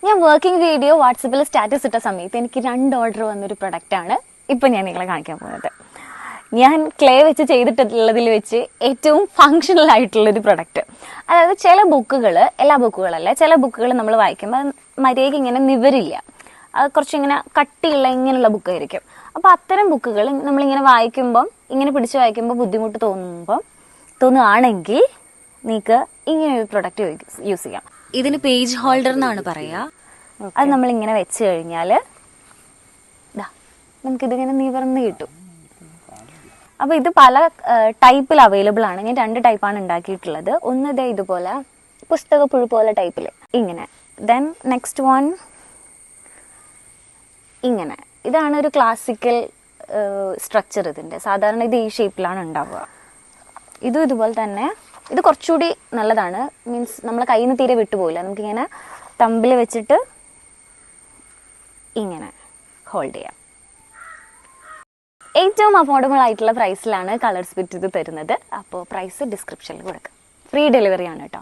ഞാൻ working video വാട്സപ്പിൽ status ഇട്ട സമയത്ത് എനിക്ക് 2 ഓർഡർ വന്നൊരു പ്രൊഡക്റ്റാണ് ഇപ്പം ഞാൻ നിങ്ങളെ കാണിക്കാൻ പോകുന്നത്. ഞാൻ ക്ലേ വെച്ച് ചെയ്തിട്ടുള്ളതിൽ വെച്ച് ഏറ്റവും ഫങ്ഷണൽ ആയിട്ടുള്ളൊരു പ്രൊഡക്റ്റ്. അതായത് ചില ബുക്കുകൾ, എല്ലാ ബുക്കുകളല്ല, ചില ബുക്കുകൾ നമ്മൾ വായിക്കുമ്പോൾ മര്യാദയ്ക്ക് ഇങ്ങനെ നിവരില്ല, അത് കുറച്ചിങ്ങനെ കട്ടിയുള്ള ഇങ്ങനെയുള്ള ബുക്കായിരിക്കും. അപ്പോൾ അത്തരം ബുക്കുകൾ നമ്മളിങ്ങനെ വായിക്കുമ്പം, ഇങ്ങനെ പിടിച്ച് വായിക്കുമ്പോൾ ബുദ്ധിമുട്ട് തോന്നുകയാണെങ്കിൽ നിങ്ങൾക്ക് ഇങ്ങനെ ഒരു പ്രൊഡക്റ്റ് യൂസ് ചെയ്യാം. ഇതിന് പേജ് ഹോൾഡർ എന്നാണ് പറയാ. അത് നമ്മളിങ്ങനെ വെച്ച് കഴിഞ്ഞാൽ നമുക്കിതിങ്ങനെ നിവർന്ന് കിട്ടും. അപ്പോൾ ഇത് പല ടൈപ്പിൽ അവൈലബിൾ ആണ്. ഞാൻ 2 ടൈപ്പാണ് ഉണ്ടാക്കിയിട്ടുള്ളത്. ഒന്ന് ഇതുപോലെ പുസ്തകപ്പുഴു പോലെ ടൈപ്പിൽ ഇങ്ങനെ, ദെൻ നെക്സ്റ്റ് വൺ ഇങ്ങനെ. ഇതാണ് ഒരു ക്ലാസിക്കൽ സ്ട്രക്ചർ ഇതിൻ്റെ. സാധാരണ ഇത് ഈ ഷേപ്പിലാണ് ഉണ്ടാവുക. ഇതും ഇതുപോലെ തന്നെ. ഇത് കുറച്ചുകൂടി നല്ലതാണ്, മീൻസ് നമ്മളെ കയ്യിൽ നിന്ന് തീരെ വിട്ടുപോകില്ല. നമുക്കിങ്ങനെ തമ്പിൽ വെച്ചിട്ട് ഇങ്ങനെ ഹോൾഡ് ചെയ്യാം. ഏറ്റവും അഫോർഡബിൾ ആയിട്ടുള്ള പ്രൈസിലാണ് കളർ സ്പിറ്റ് ഇത് തരുന്നത്. അപ്പോൾ പ്രൈസ് ഡിസ്ക്രിപ്ഷനിൽ കൊടുക്കുക. ഫ്രീ ഡെലിവറി ആണ് കേട്ടോ.